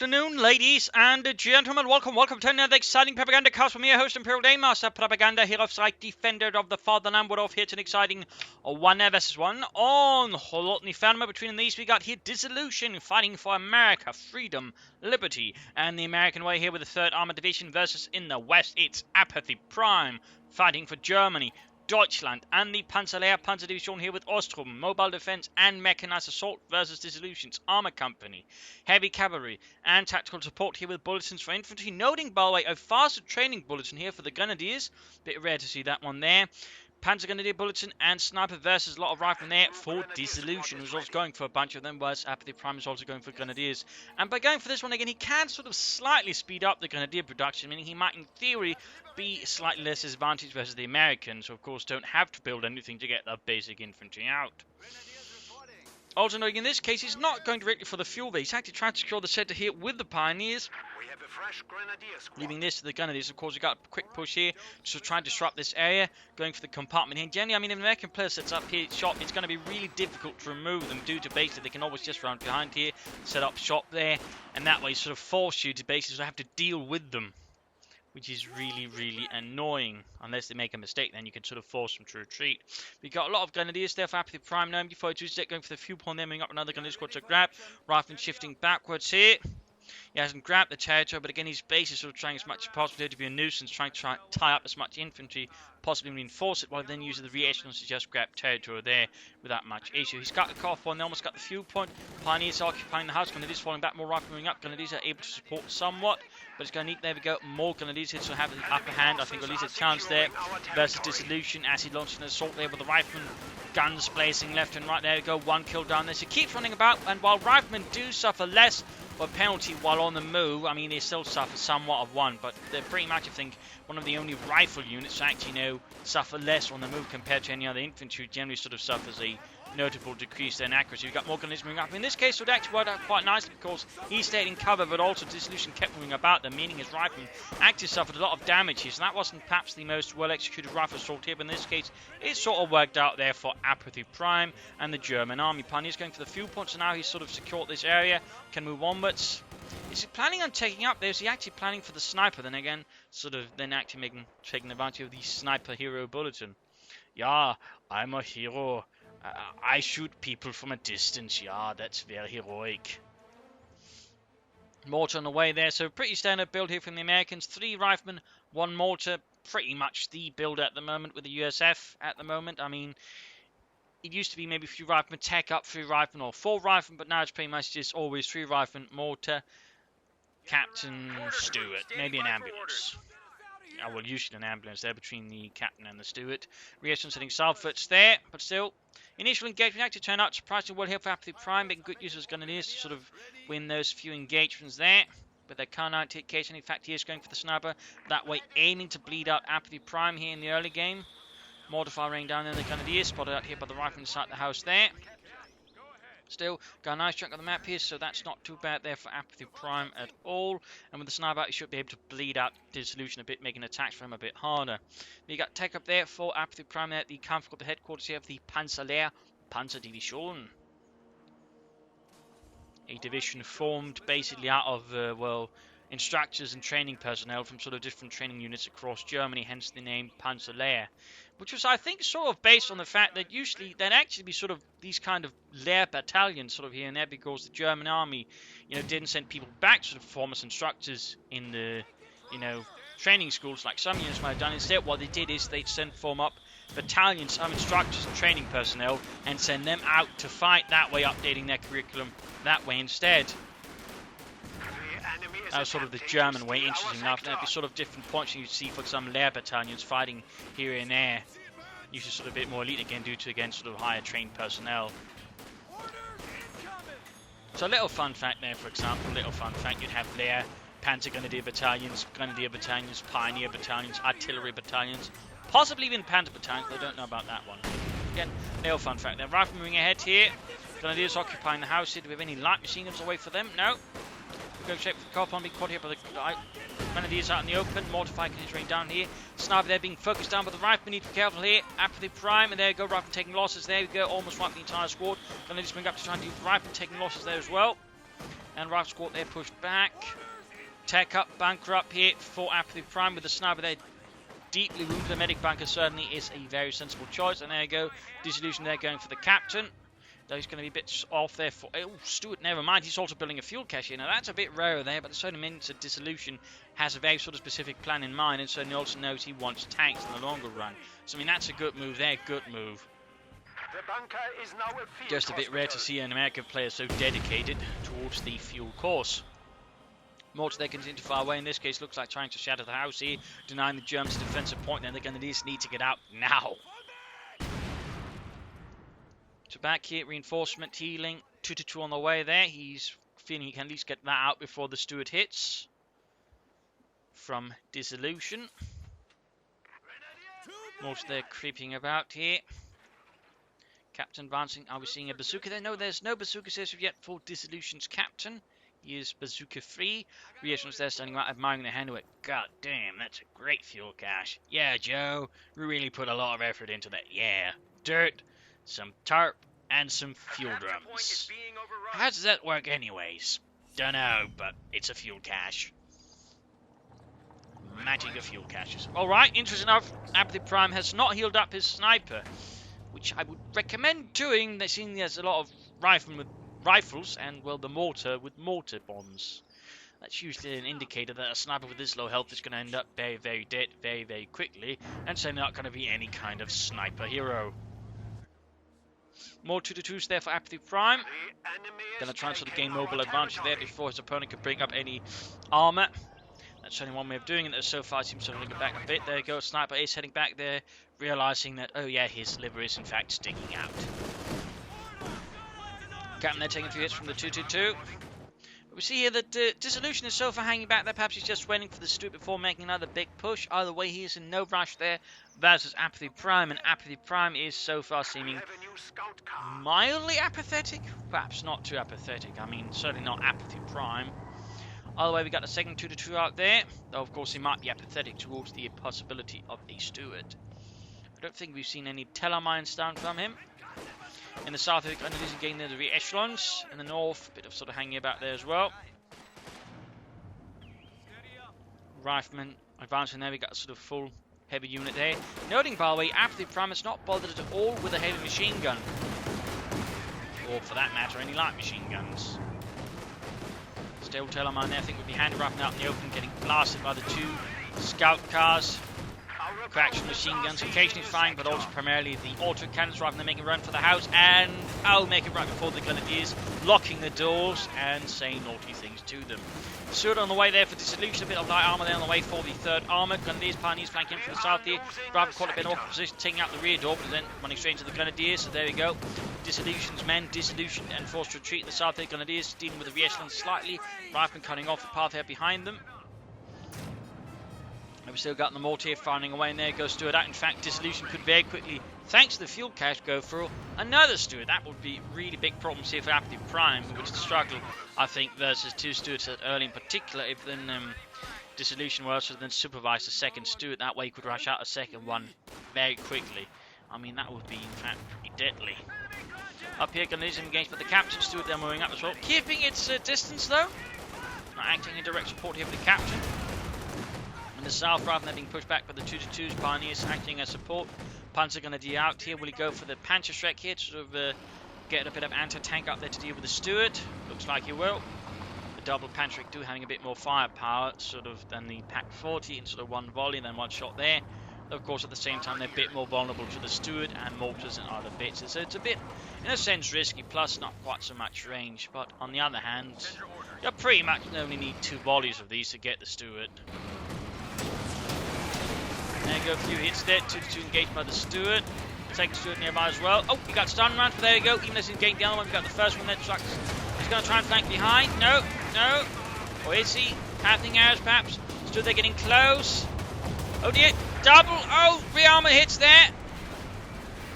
afternoon, ladies and gentlemen. Welcome to another exciting Propagandacast with me, your host, Imperial Master Propaganda, here of Strike, Defender of the Fatherland. We're off here to an exciting 1 vs 1 on Holotny Fanma. Between these, we got here Dizillusioned, fighting for America, freedom, liberty, and the American way here with the 3rd Armored Division versus in the West, it's Apathyprime, fighting for Germany, Deutschland, and the Panzerlehr Panzer Division here with Ostrom, Mobile Defense and Mechanized Assault versus Dizillusioned Armor Company, Heavy Cavalry, and Tactical Support here with Bulletins for Infantry. Noting, by the way, a faster training bulletin here for the Grenadiers. Bit rare to see that one there. Panzer Grenadier Bulletin and Sniper versus a lot of Riflemen there for Dizillusioned, who's also going for a bunch of them, whereas Apathyprime is also going for Grenadiers. And by going for this one again, he can sort of slightly speed up the Grenadier production, meaning he might, in theory, be slightly less disadvantaged versus the Americans, who of course don't have to build anything to get their basic infantry out. Also noting in this case, he's not going directly for the fuel there. He's actually trying to secure the center here with the Pioneers. Leaving this to the Grenadiers. Of course, we got a quick push here to try and disrupt this area. Going for the compartment here. Generally, I mean, if an American player sets up here shop, it's going to be really difficult to remove them due to basically they can always just run behind here, set up shop there, and that way sort of force you to basically have to deal with them, which is really annoying. Unless they make a mistake, then you can sort of force them to retreat. We got a lot of Grenadiers there for Apathyprime now. MD-42 going for the fuel point there, moving up another Grenadier squad to grab. Rifleman shifting backwards here. He hasn't grabbed the territory, but again, his base is sort of trying as much as possible to be a nuisance, trying to tie up as much infantry, possibly reinforce it, while then using the re-echelons to just grab territory there without much issue. He's got the car point, they almost got the fuel point. Pioneers are occupying the house, Grenadiers falling back, more rifle moving up. Grenadiers are able to support somewhat, but it's going to need, there we go, more Grenadiers here to have the upper hand. I think at least a chance there versus Dizillusioned as he launches an assault there with the riflemen. Guns blazing left and right. There we go, 1 kill down there. So he keeps running about, and while riflemen do suffer less of a penalty while on the move, I mean, they still suffer somewhat of one, but they're pretty much, I think, one of the only rifle units to actually, suffer less on the move compared to any other infantry. Generally sort of suffers a notable decrease in accuracy. We've got more Grenadiers moving up. In this case, it actually worked out quite nicely because he stayed in cover, but also Dizillusioned kept moving about them, meaning his riflemen actually suffered a lot of damage here. So that wasn't perhaps the most well-executed rifle assault here, but in this case, it sort of worked out there for Apathyprime and the German army. Pioneer's going for the fuel point, so now he's sort of secured this area, can move onwards. Is he planning on taking up there? Is he actually planning for the sniper? Then again, sort of then actually taking advantage of the sniper hero bulletin. Yeah, I'm a hero. I shoot people from a distance. Yeah, that's very heroic. Mortar on the way there. So pretty standard build here from the Americans. 3 riflemen, 1 mortar. Pretty much the build at the moment with the USF at the moment. I mean, it used to be maybe a few riflemen, tech up 3 riflemen or 4 riflemen, but now it's pretty much just always 3 riflemen, mortar, Captain Stewart, maybe an ambulance. Well, usually an ambulance there between the captain and the steward. Reaction setting southwards there, but still. Initial engagement actually turned out surprisingly well here for Apathyprime, making good use of his Grenadiers to sort of win those few engagements there. With their Kar 98 case, and in fact he is going for the sniper. That way aiming to bleed out Apathyprime here in the early game. Mortar fire raining down there, the Grenadiers spotted out here by the rifle inside the house there. Still, got a nice chunk of the map here, so that's not too bad there for Apathyprime at all. And with the sniper, he should be able to bleed out Dizillusioned a bit, making attacks for him a bit harder. You got tech up there for Apathyprime there at the comfort of the headquarters here of the Panzerlehr Panzer Division. A division formed basically out of, well, instructors and training personnel from sort of different training units across Germany, hence the name Panzerlehr. Which was, I think, sort of based on the fact that usually there'd actually be sort of these kind of Lehr battalions sort of here and there because the German army, didn't send people back to perform as instructors in the, training schools like some units might have done. Instead, what they did is they'd form up battalions of instructors and training personnel and send them out to fight, that way updating their curriculum that way instead. That was sort of the German way, interesting enough. There'd be sort of different points you'd see, for example, Lehr battalions fighting here and there. Usually sort of a bit more elite again, due to, again, sort of higher trained personnel. So a little fun fact there, for example, you'd have Lehr, Panzer Grenadier battalions, Pioneer battalions, artillery battalions, possibly even Panzer battalions, but I don't know about that one. Again, little fun fact there. Rifle moving ahead here. Grenadiers occupying the house here. Do we have any light machine guns away for them? No. Go straight for the car on, being caught here by the Grenadiers out in the open. Mortar fire is raining down here. Sniper there being focused down by the rifle. Need to be careful here. Apathyprime, and there you go. Rifle taking losses. There we go. Almost wiped the entire squad. Grenadiers bring up to try and do the rifle taking losses there as well. And Rifle Squad there pushed back. Tech up, bunker up here for Apathyprime with the sniper there. Deeply wounded. The medic bunker certainly is a very sensible choice. And there you go. Dizillusioned there going for the captain. Though he's going to be a bit off there for... Oh, Stewart, never mind. He's also building a fuel cache here. Now, that's a bit rare there, but it certainly means that Dizillusioned has a very sort of specific plan in mind, and certainly also knows he wants tanks in the longer run. So, I mean, that's a good move there. Good move. The bunker is now a field Just a bit rare to see an American player so dedicated towards the fuel course. Mortar there continue to fire away. In this case, looks like trying to shatter the house here, denying the Germans a defensive point, and they're going to need to get out now. So back here, reinforcement, healing, 2-2 on the way there. He's feeling he can at least get that out before the Steward hits. From Dizillusion. Mortar there creeping about here. Captain advancing. Are we seeing a bazooka there? No, there's no bazooka as of yet for Dizillusion's captain. He is bazooka free. Reassurance there standing right, admiring the handle. God damn, that's a great fuel cache. Yeah, Joe, we really put a lot of effort into that. Yeah, dirt, some tarp, and some fuel drums. How does that work anyways? Dunno, but it's a fuel cache. Magic of fuel caches. Alright, interesting enough, Apathyprime has not healed up his sniper, which I would recommend doing, seeing there's a lot of riflemen with rifles and, well, the mortar with mortar bombs. That's usually an indicator that a sniper with this low health is going to end up very, very dead very, very quickly, and so not going to be any kind of sniper hero. More 2-2s there for Apathyprime. Going to try and sort of gain mobile advantage there before his opponent can bring up any armor. That's only one way of doing it, though so far seems to link it back a bit. There you go, sniper is heading back there, realizing that, oh yeah, his liver is in fact sticking out. Captain there taking a few hits from the 2-2-2. But we see here that Dizillusioned is so far hanging back there, perhaps he's just waiting for the Steward before making another big push. Either way, he is in no rush there versus Apathyprime, and Apathyprime is so far seeming mildly apathetic. Perhaps not too apathetic, I mean, certainly not Apathyprime. Either way, we got the second 2-2 out there, though of course he might be apathetic towards the possibility of a Steward. I don't think we've seen any telemines down from him. In the south, we're going to lose again the echelons. In the north, a bit of sort of hanging about there as well. Rifleman advancing there, we got a sort of full heavy unit there. Noting, by the way, Apathyprime has not bothered at all with a heavy machine gun. Or, for that matter, any light machine guns. Still telemine there, I think would be handy right out in the open, getting blasted by the two scout cars. Action machine guns occasionally fine, but also primarily the auto cannons rather than making a run for the house, and I'll make it right before the grenadiers, locking the doors and saying naughty things to them. Steward on the way there for Dizillusioned, a bit of light armor there on the way for the third armor. Grenadiers, pioneers flanking from the south here. Rather quite a bit in awkward position, taking out the rear door, but then running straight into the grenadiers. So there we go. Dizillusioned's men disillusioned and forced to retreat. The south here grenadiers dealing with the re-echelons slightly. Riflemen cutting off the path here behind them. We've still got the mortar here firing away, and there goes Steward out. In fact, Dizillusioned could very quickly, thanks to the fuel cache, go for another Steward. That would be really big problems here for Apathyprime, who would struggle, I think, versus two Stewards early in particular. If then Dizillusioned were also then supervise the second Steward, that way he could rush out a second one very quickly. I mean, that would be, in fact, pretty deadly. Up here, Grenadiers engaged with the captain. Steward there moving up as well, keeping its distance though. Not acting in direct support here for the captain. In the south, rather than being pushed back by the 2-2s, Pioneers acting as support. Panzer Grenadier out here. Will he go for the Panzerschreck here to sort of get a bit of anti-tank up there to deal with the Steward? Looks like he will. The double Panzerschreck do having a bit more firepower sort of than the Pak-40 in sort of one volley and then one shot there. Of course, at the same time, they're a bit more vulnerable to the Steward and mortars and other bits. So it's a bit, in a sense, risky, plus not quite so much range. But on the other hand, you pretty much only need 2 volleys of these to get the Steward. There you go, a few hits there. 2-2 engaged by the Steward. Second Steward nearby as well. Oh, he got stunned round, but there you go. Even as he's engaged the other one, we got the first one there. He's going to try and flank behind. No, no. Or is he? Happening arrows, perhaps. Steward there getting close. Oh dear. Double. Oh, rearmor hits there.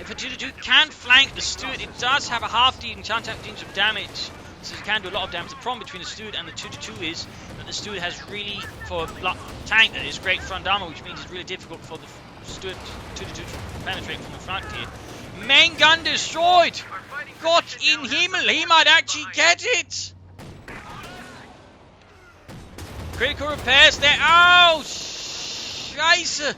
If a 2-2 can flank the Steward, it does have a half-decent chance of doing some damage. So it can do a lot of damage. The problem between the Steward and the 2-2 is that the Steward has really, for a tank, that is great front armor, which means it's really difficult for the Steward 2-2 to penetrate from the front here. Main gun destroyed! Gott in Himmel, he might actually get it! Critical repairs there. Oh, Scheiße.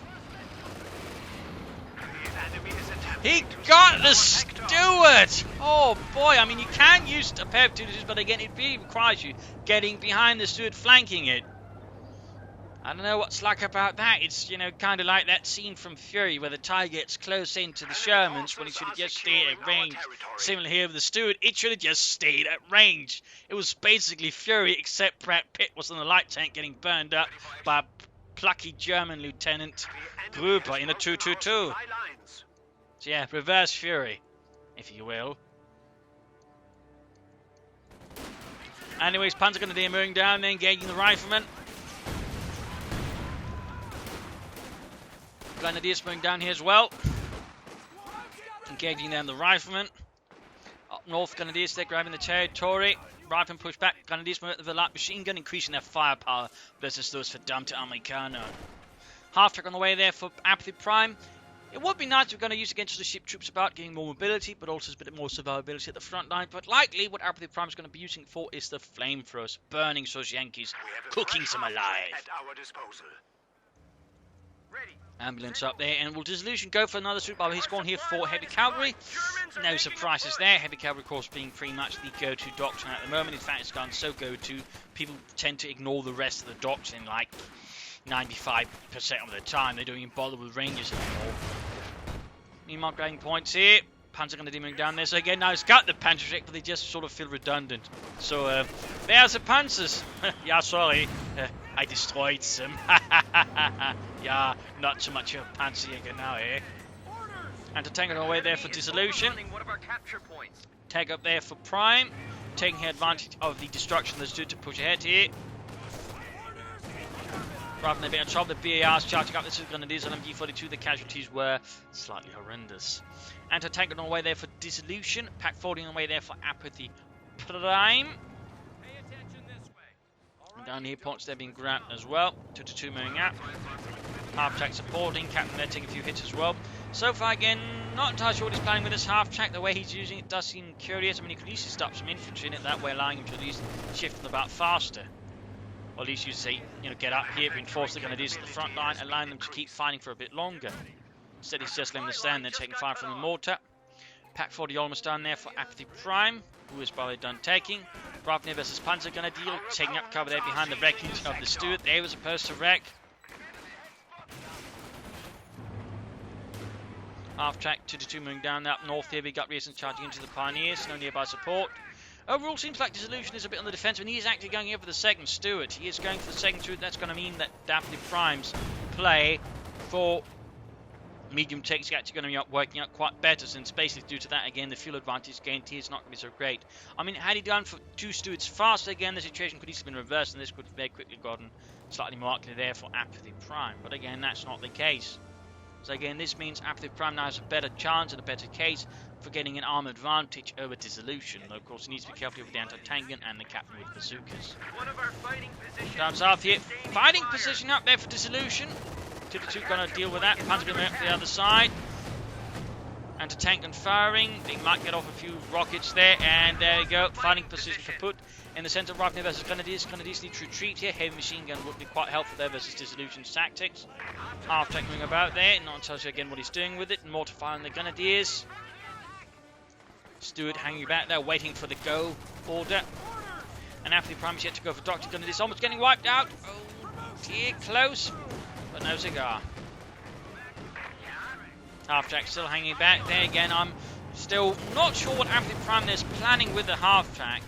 He got the Stewart. Oh boy, I mean you can use a pair of Dizillusioned, but again it really requires you getting behind the Stewart, flanking it. I don't know what's like about that. It's, you know, kind of like that scene from Fury where the TIE gets close into the Shermans when it should have just stayed at range. Similar here with the Stewart, it should have just stayed at range. It was basically Fury, except Brad Pitt was on the light tank getting burned up by a plucky German Lieutenant Gruber in a 222. So yeah, reverse Fury, if you will. Anyways, Panzergrenadier moving down, then engaging the riflemen. Grenadiers moving down here as well. Engaging them, the riflemen. Up north, Grenadiers, they're grabbing the territory. Riflemen push back. Grenadiers move with the light machine gun, increasing their firepower versus those for Dante Americano. Half-track on the way there for Apathyprime. It would be nice if we're going to use against the ship troops about getting more mobility, but also a bit more survivability at the front line. But likely what Apathyprime is going to be using it for is the flamethrowers, burning those Yankees, cooking them alive. At our disposal. Ready. Ambulance up there, and will Dizillusioned go for another swoop? He's gone here for heavy cavalry. No surprises there. Heavy cavalry, of course, being pretty much the go-to doctrine at the moment. In fact, it's gone so go-to, people tend to ignore the rest of the doctrine like 95% of the time. They don't even bother with Rangers anymore. Meanwhile, grabbing points here. Panzergrenadier moving down there. So again, now it's got the Panzerschreck, but they just sort of feel redundant. So there's the Panzers. Yeah, sorry. I destroyed them. Yeah, not so much of a Panzerjäger now, eh? And to tank it away there for Dizillusioned. Tag up there for Prime. Taking advantage of the destruction that's due to push ahead here. Rather than a bit of trouble, the BARs charging up. This is Grenadiers on MG42. The casualties were slightly horrendous. Anti-tank on the way there for Dizillusioned. Pack 40 on the way there for Apathyprime. And down here, points there being grabbed as well. 2-2 moving out. Half-track supporting. Captain there taking a few hits as well. So far, again, not entirely sure what he's playing with this half-track. The way he's using it does seem curious. I mean, he could easily stop some infantry in it that way, allowing him to at least shift them about faster. Or at least you say, you know, get up here, reinforce the Grenadiers at the front line, allowing them to keep fighting for a bit longer. Instead, he's just letting them stand there, taking fire from the mortar. Pack 40 almost down there for Apathyprime, who is probably done taking. Ravner versus Panzergrenadier, taking up cover there behind the wreckage of the Stewart. They were supposed to wreck. Half track 2-2 moving down up north here. We got Reasons charging into the Pioneers, no nearby support. Overall, seems like Dizillusioned is a bit on the defensive, and he is actually going here for the second Stewart. He is going for the second Stewart. That's going to mean that Apathyprime's play for medium tanks is actually going to be working out quite better, since basically due to that, again, the fuel advantage gained here is not going to be so great. I mean, had he done for two Stewarts faster, again, the situation could easily have been reversed, and this could have very quickly gotten slightly more likely there for Apathyprime. But again, that's not the case. So again, this means Apathyprime now has a better chance and a better case for getting an arm advantage over Dizillusioned. Though, of course, he needs to be careful with the anti-tank gun and the captain with bazookas. Down south here, fighting position up there for Dizillusioned. 2-2 going to deal with that. Panzer going up the other side. Anti-tank gun firing. They might get off a few rockets there, and there you go. Fighting position for put in the center of Ravner versus Grenadiers. Grenadiers need to retreat here. Heavy machine gun would be quite helpful there versus Dizillusioned's tactics. Half-track moving about there. Not entirely sure again what he's doing with it. Mortar firing the Grenadiers. Stewart hanging back there, waiting for the go order. And Apathyprime is yet to go for Dr. Grenadiers. Almost getting wiped out. Oh dear, close. But no cigar. Half-track still hanging back there again. I'm still not sure what Apathyprime is planning with the half-track.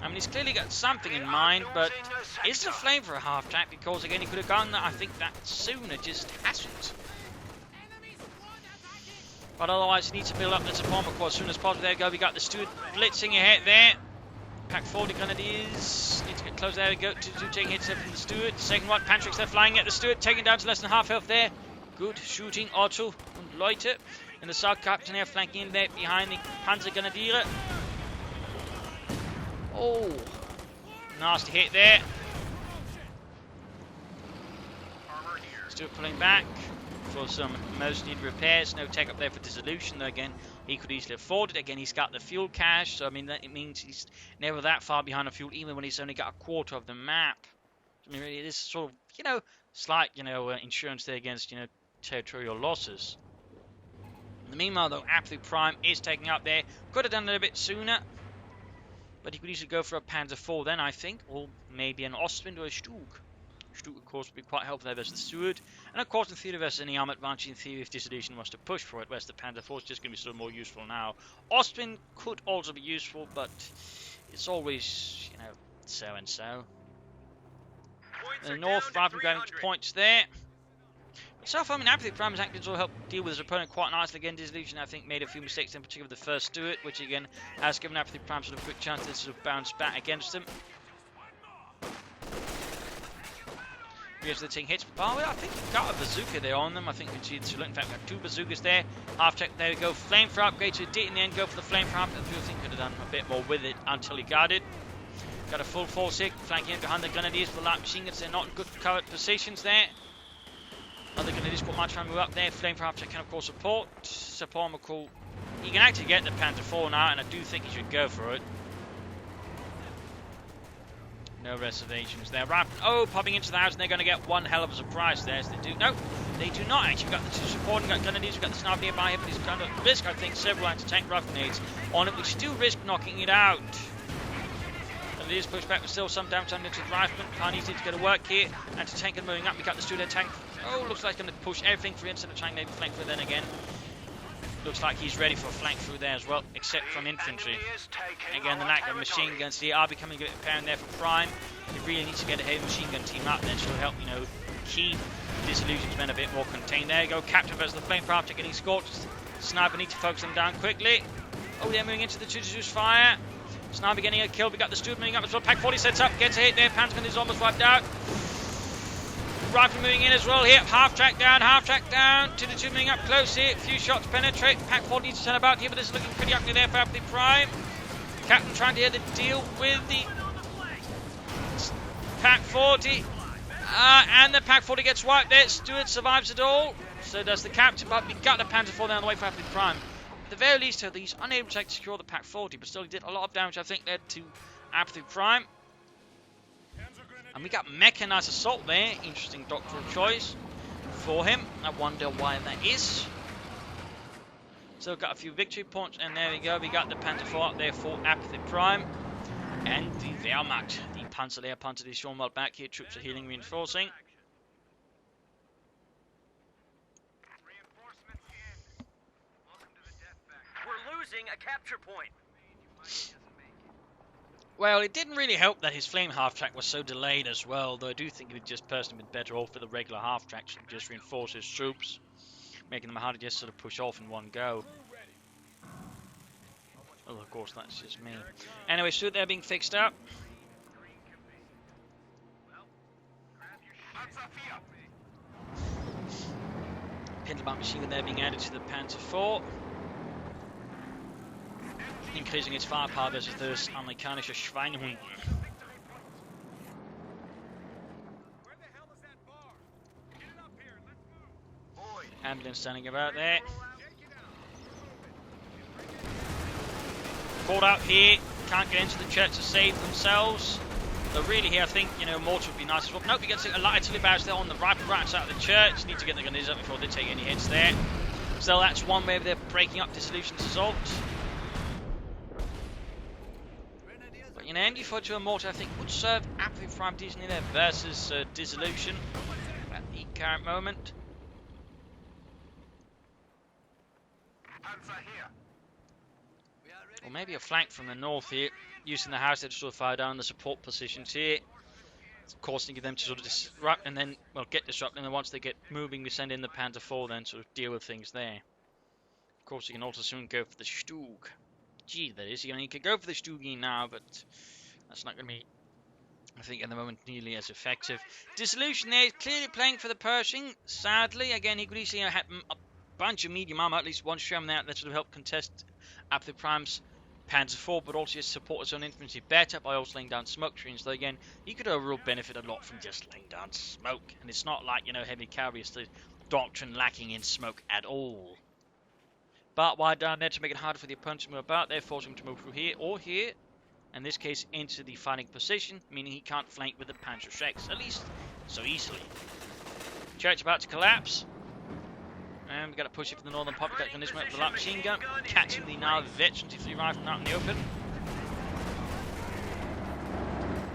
I mean, he's clearly got something in mind, but is it a flame for a half-track? Because again, he could have gone, I think, that sooner, just hasn't. But otherwise, he needs to build up the support as soon as possible. There we go. We got the Stewart blitzing ahead there. Pack 40 Grenadiers. Need to get close. There we go. 2-2 taking hits there from the Stewart. Second one, Pantrix there flying at the Stewart. Taking down to less than half health there. Good shooting. Otto and Leute. And the South Captain here flanking in there behind the Panzergrenadier. Oh. Nasty hit there. Stewart pulling back. for some most needed repairs. No tech up there for Dizillusioned, though. Again, he could easily afford it. Again, he's got the fuel cache, so I mean, it means he's never that far behind on fuel, even when he's only got a quarter of the map. I mean, really, it is sort of, you know, slight, you know, insurance there against, you know, territorial losses. In the meanwhile, though, Apathyprime is taking up there. Could have done it a bit sooner, but he could easily go for a Panzer IV then, I think, or maybe an Ostwind or a Stug. Stug, of course, would be quite helpful there versus the Steward, and of course, in theory, versus any arm advantage, in theory, if Dizillusioned was to push for it, whereas the Panzer IV is just going to be sort of more useful now. Ostwind could also be useful, but it's always, you know, so and so. In the north, rather than grabbing points there. But so far, I mean, Apathyprime has actually sort of helped deal with his opponent quite nicely. Again, Dizillusioned, I think, made a few mistakes, in particular the first Steward, which again has given Apathyprime sort of a quick chance to sort of bounce back against him. Here's the thing hits. Oh, I think he got a bazooka there on them. I think we see the in fact, got two bazookas there. Half check, there we go. Flame for upgrade, so he did in the end go for the flame for upgrade. I think could have done a bit more with it until he got it. Got a full force here, flanking in behind the Grenadiers for light machine guns. They're not in good covered positions there. Other Grenadiers got much time to move up there. Flame for upgrade can of course support. Support McCall. He can actually get the Panzer IV now, and I do think he should go for it. No reservations there. Right, oh, popping into the house, and they're going to get one hell of a surprise there. As they do. No, they do not actually. We've got the two supporting, got Grenadiers, we've got the sniper nearby here, but he's going to risk, I think, several anti-tank rough grenades on it, which still risk knocking it out. Grenadiers push back, but still some damage on into the rifleman. Can't easily to go to work here. Anti-tank and moving up. We got the Studio tank. Oh, looks like he's going to push everything through instead of trying maybe flank through then again. Looks like he's ready for a flank through there as well, except from infantry. Again, the lack of machine guns here are becoming a bit apparent there for Prime. He really needs to get a heavy machine gun team up, then she'll help, you know, keep Dizillusioned's men a bit more contained. There you go, Captain versus the Flamethrower after getting scorched. Sniper needs to focus them down quickly. Oh, they're moving into the 2-2's fire. Sniper getting a kill, we got the Steward moving up as well. Pack 40 sets up, gets a hit there, Panzer gun is almost wiped out. Rifle moving in as well here, half track down, 2-2 moving up close here, a few shots penetrate, Pack 40 needs to turn about here, but this is looking pretty ugly there for Apathyprime. Captain trying to deal with the Pack 40, and the Pack 40 gets wiped there. Steward survives it all, so does the Captain, but we got the Panzer IV down the way for Apathyprime. At the very least, he's unable to secure the Pack 40, but still he did a lot of damage, I think, there to Apathyprime. And we got mechanized assault there. Interesting doctoral choice for him. I wonder why that is. So we've got a few victory points, and there we go. We got the Panzer IV up there for Apathyprime. And the Wehrmacht, the Panzer is shown well back here. Troops are healing, reinforcing. We're losing a capture point. Well, it didn't really help that his flame half-track was so delayed as well, though I do think it would just personally been better off for the regular half-track to just reinforce his troops, making them harder to just sort of push off in one go. Well, of course, that's just me. Anyway, so they're being fixed up. Pindelbaum machine gun there being added to the Panzer IV. Increasing its firepower versus this amerikanische Schweinehund. Ambulance standing about there. Caught out here, can't get into the church to save themselves. So really here I think, you know, mortar would be nice as well. Nope, we get a light artillery barrage there on the right outside of the church. Need to get the gunners up before they take any hits there. So that's one way they're breaking up Dizillusioned's assault. But you know, MG4 to a mortar I think would serve Apathyprime decently there versus Dizillusioned at the current moment. Or maybe a flank from the north here, using the house to sort of fire down the support positions here, causing them to sort of disrupt and then, well, get disrupted, and then once they get moving, we send in the Panzer IV then sort of deal with things there. Of course, you can also soon go for the Stug. Gee, that is, you could go for the Stugi now, but that's not going to be, I think, at the moment, nearly as effective. Dizillusioned there, clearly playing for the Pershing, sadly. Again, he could easily have a bunch of medium armor, at least one shram there, that sort of help contest Apathyprime's Panzer IV, but also just support his own infantry better by also laying down smoke screens. Though again, he could overall benefit a lot from just laying down smoke, and it's not like, you know, heavy cavalry is doctrine lacking in smoke at all. But wide down there to make it harder for the opponent to move about, they're forcing him to move through here or here. In this case, into the fighting position, meaning he can't flank with the Panzer Schrecks, at least so easily. Church about to collapse. And we've got to push it for the northern pocket mechanism with the light machine gun, catching the now veteran T3 rifle out in the open.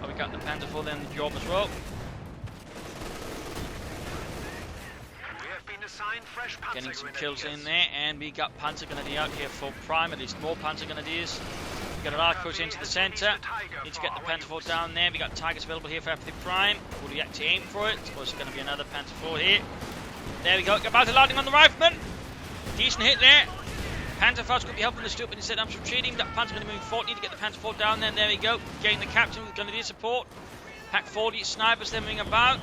Oh, we got the Panzer IV there in the job as well. Getting some kills in there, and we got Panzer Grenadier out here for prime, at least more Panzer Grenadiers. We got a large push into the centre. Need to get the Panzer IV down there. We got Tigers available here for Apathyprime. Will we actually aim for it? Of course, there's going to be another Panzer IV here. There we go. About to landing on the rifleman. Decent hit there. Panzer IV's could be helping the stupid instead. I'm retreating. That Panzer going to move forward. Need to get the Panzer IV down there. There we go. Getting the captain with Grenadier support. Pack 40 snipers then moving about.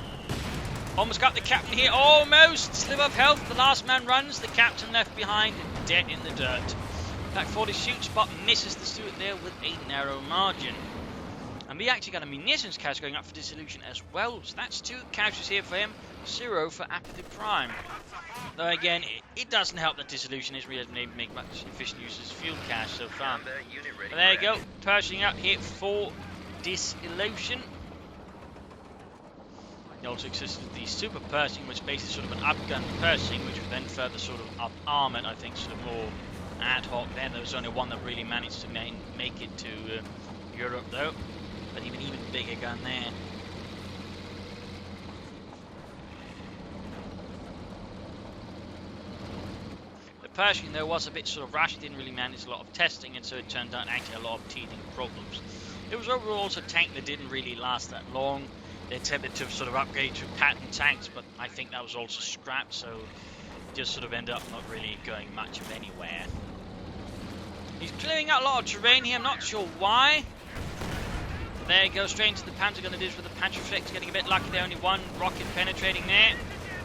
Almost got the captain here. Almost. Sliver of health. The last man runs. The captain left behind, dead in the dirt. Pack 40 shoots, but misses the Stuart there with a narrow margin. And we actually got a munitions cache going up for Dizillusioned as well. So that's 2 caches here for him. 0 for Apathyprime. Though again, it doesn't help that Dizillusioned isn't really able to make much efficient use of his fuel cache so far. But there you go. Pershing up here for Dizillusioned. It also exists with the Super Pershing, which basically sort of an upgun Pershing, which was then further sort of up-armoured, I think, sort of more ad hoc there. There was only one that really managed to make it to Europe, though. But even bigger gun there. The Pershing, though, was a bit sort of rash. It didn't really manage a lot of testing, and so it turned out actually a lot of teething problems. It was overall also a tank that didn't really last that long. They attempted to sort of upgrade to pattern tanks, but I think that was also scrapped, so it just sort of ended up not really going much of anywhere. He's clearing out a lot of terrain here, I'm not sure why. There he goes, straight into the Panzer Grenadiers with the Panzer Schrecks, getting a bit lucky there, only one rocket penetrating there.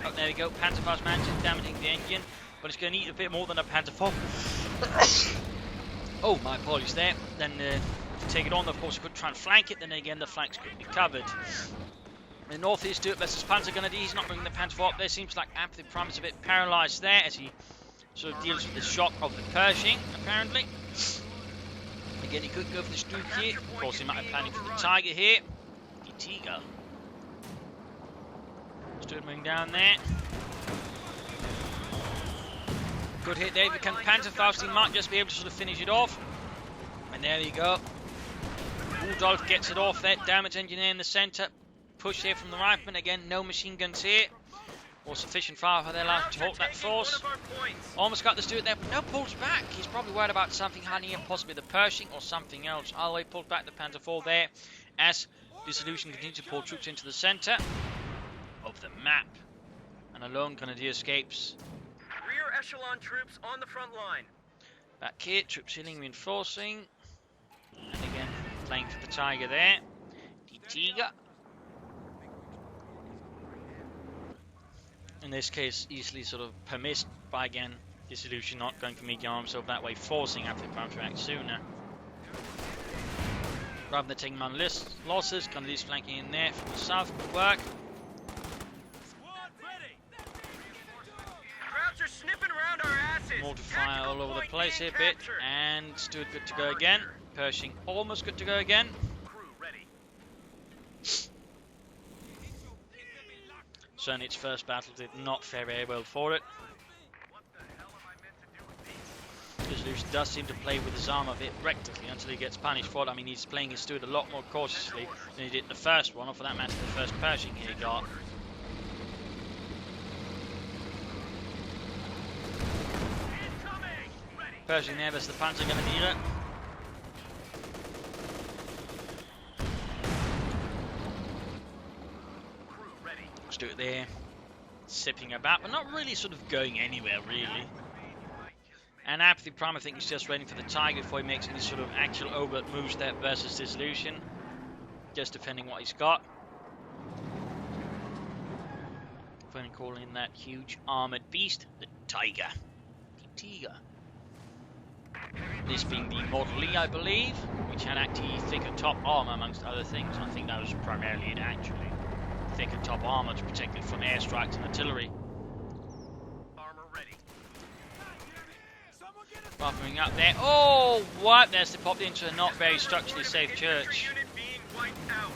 Oh, there we go, Panzer IV's managing damaging the engine, but it's going to need a bit more than a Panzer IV. Oh, my apologies there. Then to take it on, of course, you could try and flank it, then again the flanks could be covered. The northeast Stuart versus Panzer Grenadier, he's not bringing the Panzer IV up there. Seems like Apathyprime is a bit paralysed there as he sort of deals with the shock of the Pershing, apparently. Again, he could go for the Stuke here. Of course, he might have planning for the Tiger here. The Tiger. Stuart moving down there. Good hit there. If he can Panzer Faust, he might just be able to sort of finish it off. And there you go. Rudolph gets it off there. Damage engineer in the centre. Push here from the rifleman. Again, no machine guns here. Or sufficient fire for their life to halt that force. Almost got the Stuart there, but no, pulls back. He's probably worried about something hiding in, possibly the Pershing or something else. All the way pulled back the Panzer IV there as Dizillusioned continues to pull troops into the centre of the map. And a lone Grenadier escapes. Rear echelon troops on the front line. Back here, troops healing, reinforcing. And again, playing for the Tiger there. The Tiger. In this case, easily sort of permissed by, again, Dizillusioned not going for medium arms, so that way forcing Apathyprime to act sooner. Rather than taking on losses, Grenadiers flanking in there from the south could work. Crowds are sniffing around our asses. Mortar fire all over the place here a bit, and Stuart good to go again. Pershing almost good to go again. Crew ready. Certainly its first battle did not fare very well for it. Dizillusioned does seem to play with his arm a bit recklessly until he gets punished for it. I mean, he's playing his Stuart a lot more cautiously than he did the first one, or for that matter, the first Pershing he got. Pershing there versus the Panzer Grenadier. Stuart there, sipping about, but not really sort of going anywhere, really. And Apathyprime, I think, is just waiting for the Tiger before he makes any sort of actual overt moves there versus Dizillusioned. Just defending what he's got. Finally calling in that huge armoured beast, the Tiger. The Tiger. This being the Model E, I believe, which had actually thicker top armour amongst other things. I think that was primarily it, actually. Thicker top armour to protect it from airstrikes and artillery. Rifle moving up there. Oh, what? There's they popped into a not very structurally safe church. Unit being wiped out.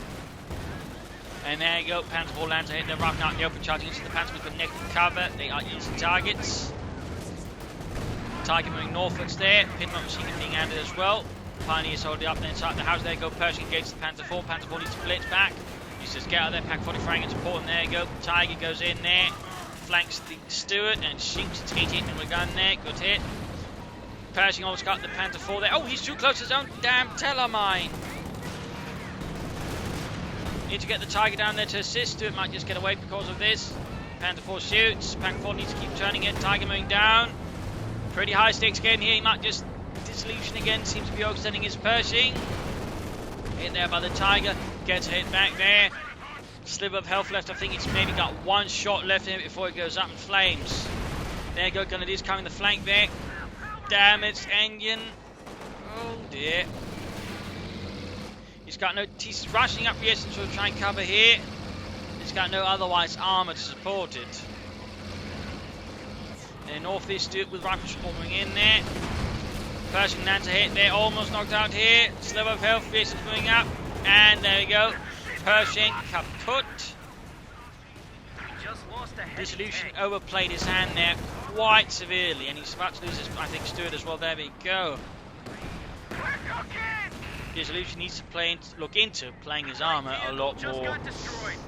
And there you go, Panzer IV lands ahead. They're rifling out in the open, charging into the Panzermen with negative cover. They are easy targets. Target moving northwards there. Pinmont machine gun being handed as well. Pioneers holding up there inside the house. There you go, Pershing against the Panzer IV. Panzer IV needs to blitz back. He says get out there, Pack 40 frag and support. And there you go, Tiger goes in there. Flanks the Stewart and shoots. It's hit and we're going there. Good hit. Pershing almost got the Panzer IV there. Oh, he's too close to his own damn Telemine. Need to get the Tiger down there to assist. Stewart might just get away because of this. Panzer IV shoots. Pack 4 needs to keep turning it. Tiger moving down. Pretty high stakes again here. He might just Dizillusion again. Seems to be overextending his Pershing. Hit there by the Tiger. Gets a hit back there. Sliver of health left. I think it's maybe got one shot left in it before it goes up in flames. There you go. Grenadiers coming the flank there. Damaged engine. Oh dear. He's got no. He's rushing up the essence to try and cover here. He's got no otherwise armor to support it. And northeast with rifle support moving in there. Pershing lands a hit there, almost knocked out here. Sliver of health, is moving up. And there we go. Pershing kaput. Dizillusioned overplayed his hand there quite severely. And he's about to lose his, I think, Stewart as well. There we go. Dizillusioned needs to look into playing his armor a lot more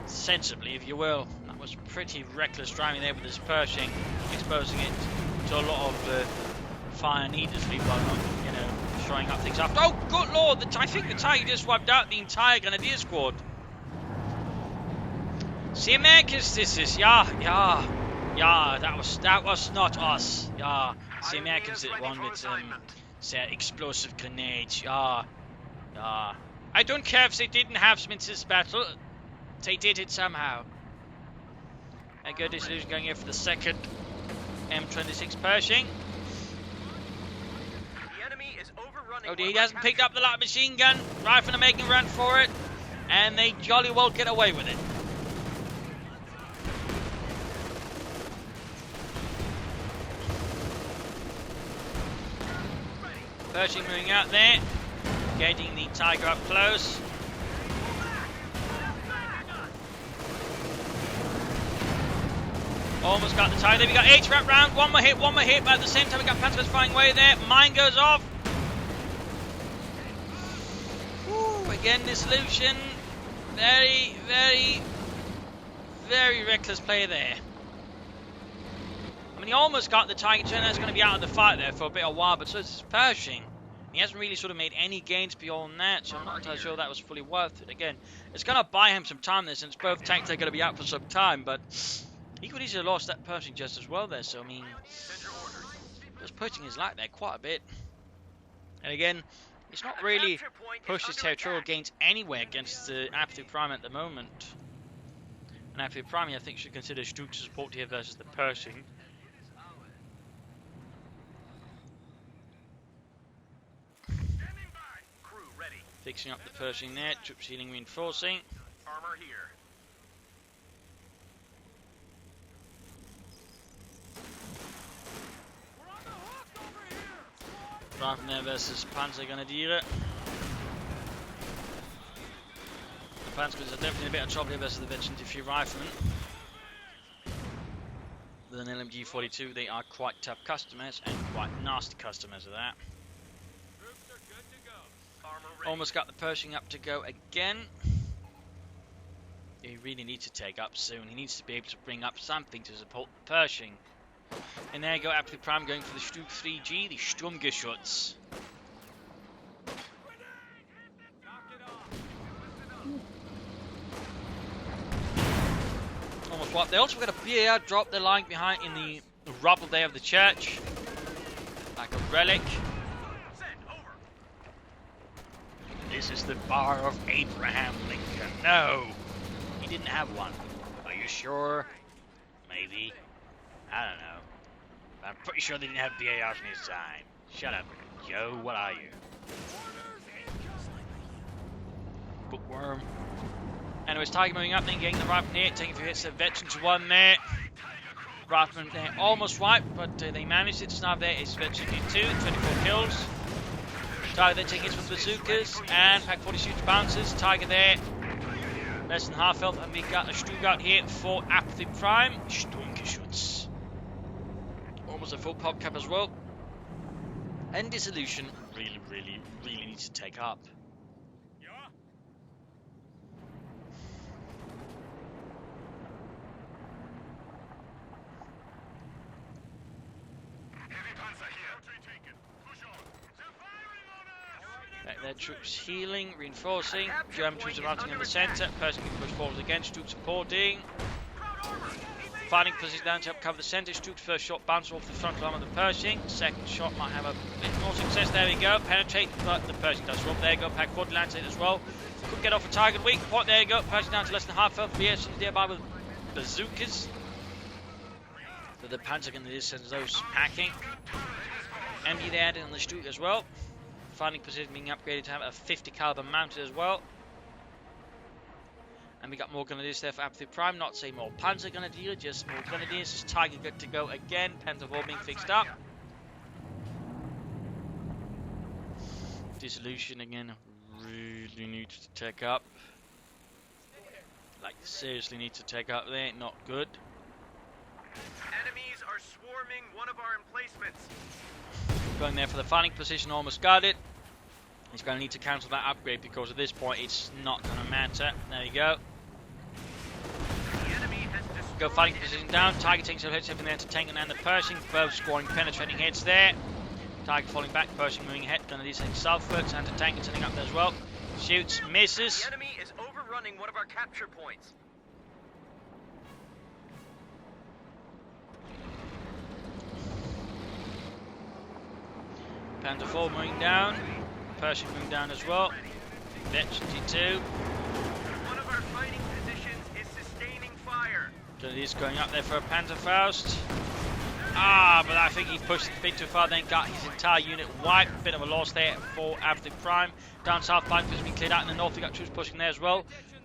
sensibly, if you will. That was pretty reckless driving there with his Pershing, exposing it to a lot of fire needlessly while not, you know, throwing up things after. Oh, good lord! I think the Tiger just wiped out the entire Grenadier squad. See, Americans, this is yeah. That was not us. Yeah, see, Americans did one with say explosive grenades. Yeah. I don't care if they didn't have some in this battle. They did it somehow. And go Dizillusioned going in for the second M26 Pershing. The enemy is overrunning. Oh dear, he hasn't picked up the light machine gun. Rifle are making a run for it. And they jolly well get away with it. Pershing moving out there. Getting the Tiger up close. Almost got the Tiger. There we got H wrap round. One more hit, but at the same time we got Panzermen flying away there. Mine goes off. Woo, again Dizillusioned. Very reckless play there. I mean, he almost got the Tiger turn. That's going to be out of the fight there for a bit of a while, but so is Pershing. He hasn't really sort of made any gains beyond that, so I'm not entirely sure that was fully worth it. Again, it's going to buy him some time there, since both tanks are going to be out for some time, but he could easily have lost that Pershing just as well there, so I mean, he was pushing his luck there quite a bit. And again, he's not really pushed his territorial gains anywhere against the Apathyprime at the moment. And Apathyprime, I think, should consider Stutz's support here versus the Pershing. Fixing up the Pershing there, troop ceiling reinforcing. Armor here. Rifle there versus Panzer Grenadier. The Panzers are definitely in a bit of trouble here versus the veteran few riflemen. With an LMG-42, they are quite tough customers and quite nasty customers of that. Almost got the Pershing up to go again. He really needs to take up soon. He needs to be able to bring up something to support the Pershing. And there you go, Apathyprime going for the Stuke 3G, the Sturmgeschütz. Almost wiped. They also got a BAR drop. They're lying behind in the rubble there of the church. Like a relic. This is the bar of Abraham Lincoln. No, he didn't have one. Are you sure? Maybe. I don't know. I'm pretty sure they didn't have BARs in his time. Shut up, Joe. What are you? Bookworm. Anyways, Tiger moving up, then getting the rifle near, taking a few hits of veterans one there. Rifleman there almost wiped, but they managed it. Now there is virtually 24 kills. Tiger then taking hits from bazookas, and Pack 40 shoots bounces. Tiger there, less than half health, and we got a Stuttgart here for Apathyprime. Skirmishes. Almost a full pop cap as well. And Dizillusioned really needs to take up. Their troops healing, reinforcing. German troops are mounting in the centre. Pershing can push forward again. Troops supporting. Fighting position down to help cover the centre. Troops first shot bounce off the front line of the Pershing. Second shot might have a bit more success. There we go. Penetrate, but the Pershing does drop. There you go. Pack 40 lands it as well. Could get off a target weak point. There you go. Pershing down to less than half health. Reactions nearby with bazookas. So the Panzer going to send those packing. MD there added on the Stuttgart as well. Fighting position being upgraded to have a 50 caliber mounted as well. And we got more Grenadiers there for Apathyprime. Not say more Panzer Grenadier, just more Grenadiers. Just Tiger good to go again. Panzer all being fixed up. Dizillusioned again. Really needs to take up. Like seriously needs to take up there. Not good. Enemies are swarming one of our emplacements. Going there for the fighting position, almost got it. He's going to need to cancel that upgrade because at this point it's not going to matter. There you go. Go fighting position down. Tiger takes some hits in there to Tank and the Pershing. Both scoring penetrating hits there. Tiger falling back, Pershing moving ahead. Going to do something southwards and to Tank and sending up there as well. Shoots, misses. The enemy is overrunning one of our capture points. Panzer 4 moving down. Pershing moving down as well. Veteran 2. One of our fighting positions is sustaining fire. He's going up there for a Panzerfaust. Ah, but I think he pushed it a bit too far, then got his entire unit wiped. Bit of a loss there for Apathyprime. Down south, flank has been cleared out in the north. We got troops pushing there as well.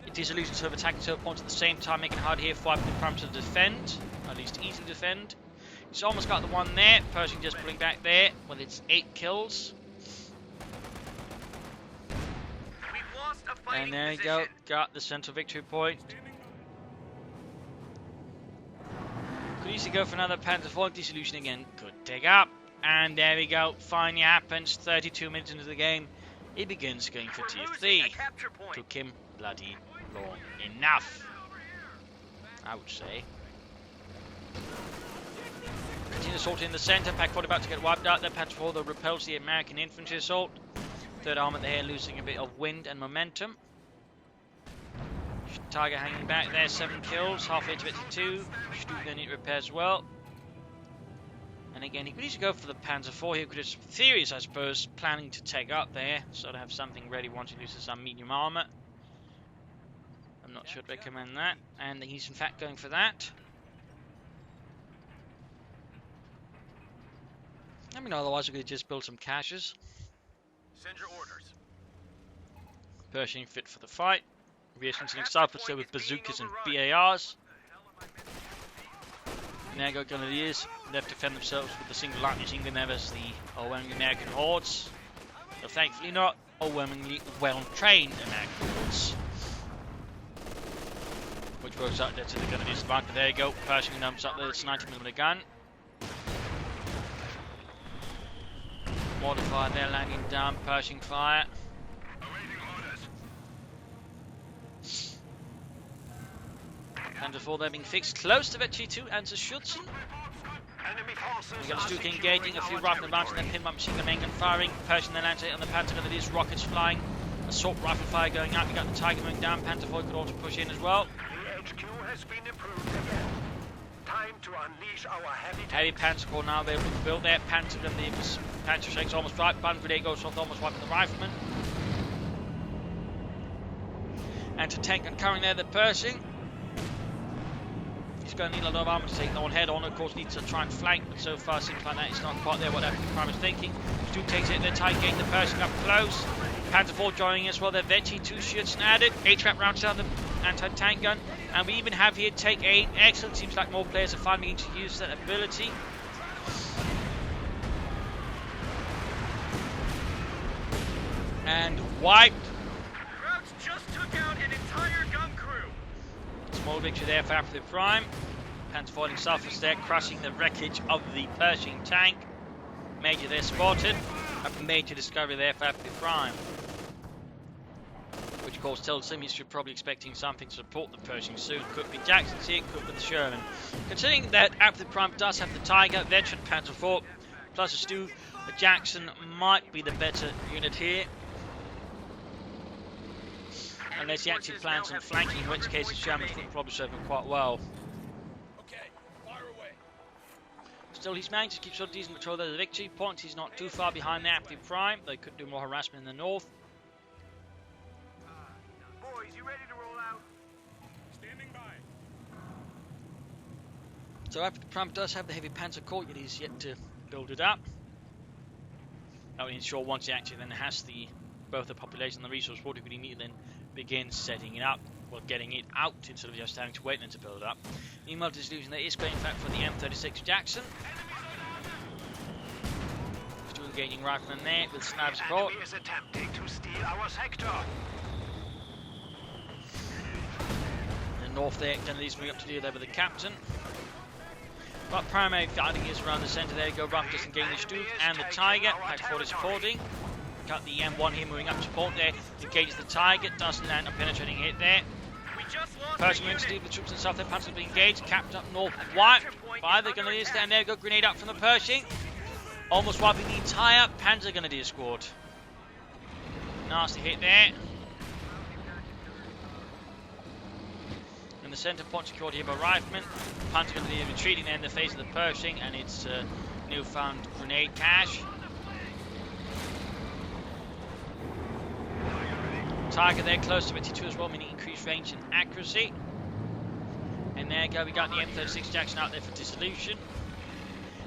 Dizillusioned sort of attacking server points at the same time, making it hard here for Apathyprime to defend, at least easily defend. He's almost got the one there. Pershing just pulling back there with its 8 kills. And there you go, got the central victory point. Could easily go for another Panzer 4. Dizillusioned again, could take up. And there we go, finally happens. 32 minutes into the game, he begins going for tier 3. Took him bloody long enough, I would say. Continue assault in the centre. Pack 4 about to get wiped out there. Panzer 4 though repels the American infantry assault. Third armour there losing a bit of wind and momentum. Tiger hanging back there, 7 kills, halfway to 2. Stuttgart going to need repair as well. And again, he could easily go for the Panzer 4 here. Could have some theories, I suppose, planning to take up there. So to have something ready once he loses some medium armour. I'm not sure I'd recommend that. And he's in fact going for that. I mean, otherwise we could just build some caches. Send your orders. Pershing fit for the fight. Reactions in south, but still with bazookas and BARs. Now got Grenadiers left to defend themselves with the single light machine gun there as the overwhelming American hordes. But thankfully not overwhelmingly well-trained American hordes. Which works out there to the Grenadiers advantage. There you go, Pershing dumps up there, it's 90mm gun. Mortar fire there landing down, Pershing fire. Panzer 4 there being fixed close to Vetchi 2 and Dizillusioned. We got Stuttgart engaging, a few rifle advancing, then pinball machine gun main gun firing. Pershing then lands on the Panzer Grenadiers, rockets flying. Assault rifle fire going out. We got the Tiger moving down. Panzer 4 could also push in as well. The HQ has been improved again. Time to unleash our heavy Panzer Corps now able to build their Panzer Grenadiers. Panzer shakes almost right. Bun grenade goes off, almost wiping the rifleman. And to tank and carrying there the Pershing. He's going to need a lot of armor to take on head on. Of course, needs to try and flank, but so far seems like that it's not quite there what Apathyprime is thinking. Stu takes it, then Tiger getting the Pershing up close. Panzer 4 joining as well. They're Vetchi, 2 shoots and added. 8 trap rounds down the anti-tank gun. And we even have here take aim. Excellent. Seems like more players are finally beginning to use that ability. And wiped. Krauts just took out an entire gun crew. Small victory there for Apathyprime. Panzer falling selfless there, crushing the wreckage of the Pershing tank. Major there spotted. A major discovery there for Apathyprime. Which of course tells him he should probably expecting something to support the Pershing soon. Could be Jackson's here, could be the Sherman. Considering that Apathyprime does have the Tiger, veteran Panzer IV, plus a Stu, Jackson might be the better unit here. Unless he actually plans on flanking, in which case the Sherman would probably serve him quite well. Okay, fire away. Still, he's managed to keep sort of decent control of the victory points. He's not too far behind the Apathyprime. They could do more harassment in the north. Boys, you ready to roll out? Standing by. So Apathyprime does have the heavy panzer corps, yet he's yet to build it up. That will ensure once he actually then has the both the population and the resource, what he really need then begin setting it up, well, getting it out instead of just having to wait then to build it up. Meanwhile, Dizillusioned there is going back for the M36 Jackson. Still engaging riflemen there with sniper support. Enemy is attempting to steal our sector. In the north there, General's moving up to deal there with the captain. But primary fighting is around the centre there. Go rough, just engaging the Stu and the Tiger. Pack 40 supporting. Got the M1 here moving up to support there. Engages the Tiger. Doesn't land a penetrating hit there. We just lost Pershing wins to leave the troops in the south. Their panzers being engaged. Captain up north. Wiped by the Grenadiers there. And there go grenade up from the Pershing. Almost wiping the entire Panzer Grenadier squad. Nasty hit there. In the centre, point secured here by riflemen. Panzer Grenadier retreating there in the face of the Pershing and its newfound grenade cache. Tiger there close to 52 as well, meaning increased range and accuracy. And there go, we got the M36 Jackson out there for Dizillusioned.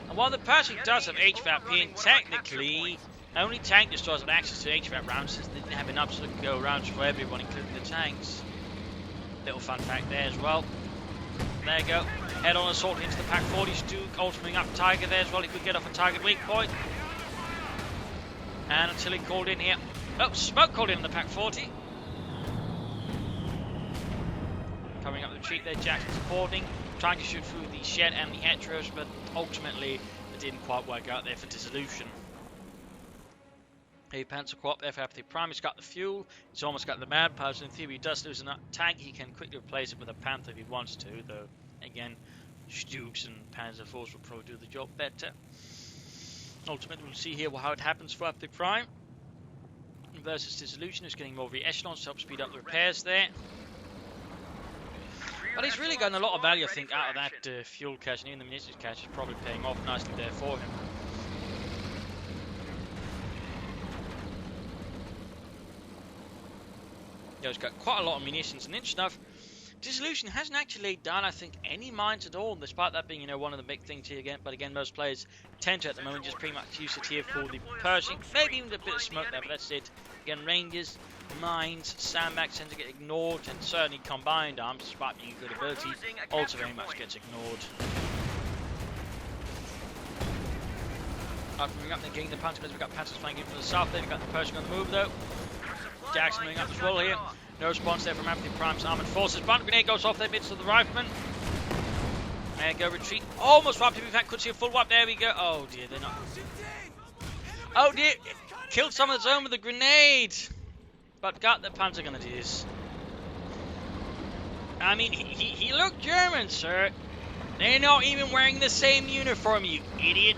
And while the Pershing does have HVAP being technically only tank destroyers have access to HVAP rounds, since they didn't have enough to go rounds for everyone, including the tanks. Little fun fact there as well. There you go. Head on assault into the Pack 40. Stu ultimating up Tiger there as well. He could get off a target weak point. And until he called in here. Oh, smoke called in the Pack 40. Coming up the retreat there, Jackson supporting. Trying to shoot through the shed and the Heteros, but ultimately it didn't quite work out there for Dizillusioned. A Panzer Corps there for Apathyprime. He's got the fuel. He's almost got the man powder. In theory, he does lose a tank. He can quickly replace it with a Panther if he wants to, though. Again, Stukes and Panzer IVs will probably do the job better. Ultimately, we'll see here how it happens for Apathyprime versus Dizillusioned, who's getting more of the echelons to help speed up the repairs there. But he's really gotten a lot of value, I think, out of that fuel cache, and even the munitions cache is probably paying off nicely there for him. He's got quite a lot of munitions, and interesting enough, Dizillusioned hasn't actually laid down, I think, any mines at all, despite that being, one of the big things here again. But again, most players tend to, at the moment, just pretty much use it here for the Pershing. Maybe even a bit of smoke there, but that's it. Again, ranges, mines, sandbags tend to get ignored, and certainly combined arms, despite being a good ability, also very much gets ignored. Moving up, then getting the Panthers, we've got Panthers flanking from the south there, we've got the Pershing on the move though. Jackson moving up as well here. No response there from Apathyprime's armoured forces. Blunt grenade goes off there midst of the riflemen. There go, retreat. Almost wiped him. In fact, could see a full wipe. There we go. Oh dear, they're not. Oh dear, killed some of his own with a grenade. But got the Panzer Grenadiers. I mean, he looked German, sir. They're not even wearing the same uniform, you idiot.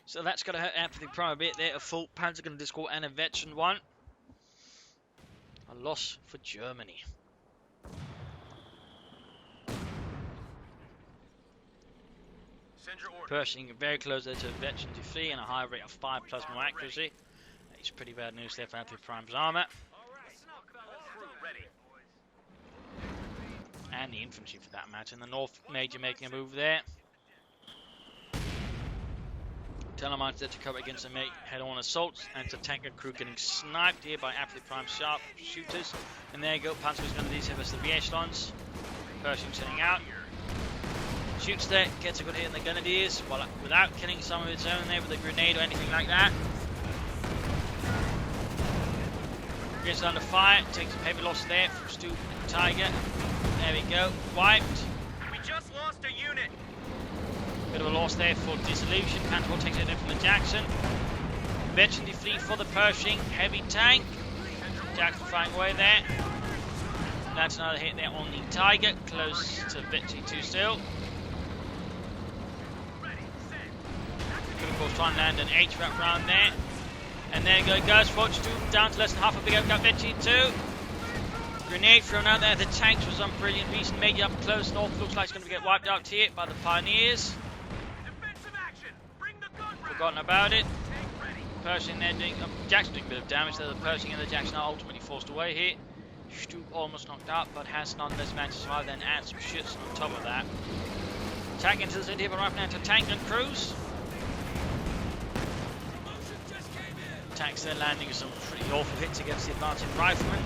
So that's going to hurt Apathyprime a bit there. A full Panzer Grenadier score and a veteran one. A loss for Germany. Pershing very close there to a veteran defeat and a high rate of 5 plus more accuracy. It's pretty bad news there for Apathyprime's armour. And the infantry for that matter. In the north, Major making a move there. Telemark's there to cover against the head-on assaults. Anti-tanker crew getting sniped here by Apathyprime sharp shooters. And there you go, Panzer's going to these versus the re-echelons. Pershing sitting out. Shoots there, gets a good hit in the grenadiers, while without killing some of its own there with a grenade or anything like that. Gets under fire, takes some heavy loss there from Stu and Tiger. There we go, wiped. We just lost a unit. Bit of a loss there for Dizillusioned. Cantor takes it in from the Jackson. Veteran fleet for the Pershing. Heavy tank. Jackson fighting away there. That's another hit there on the Tiger. Close to Victory 2 still. Could of course try and land an H wrap round there. And there you go, guys. CoH2 down to less than half a big open up Victory 2. Grenade thrown out there. The tanks was on brilliant reason. Made you up close north. Looks like it's going to get wiped out here by the Pioneers. Forgotten about it. Pershing there doing Jackson doing a bit of damage there. The Pershing and the Jackson are ultimately forced away here. Stu almost knocked out, but has nonetheless managed to survive. Then add some shits on top of that. Attack into the city, but right now to tank and cruise. Tanks there landing some pretty awful hits against the advancing riflemen.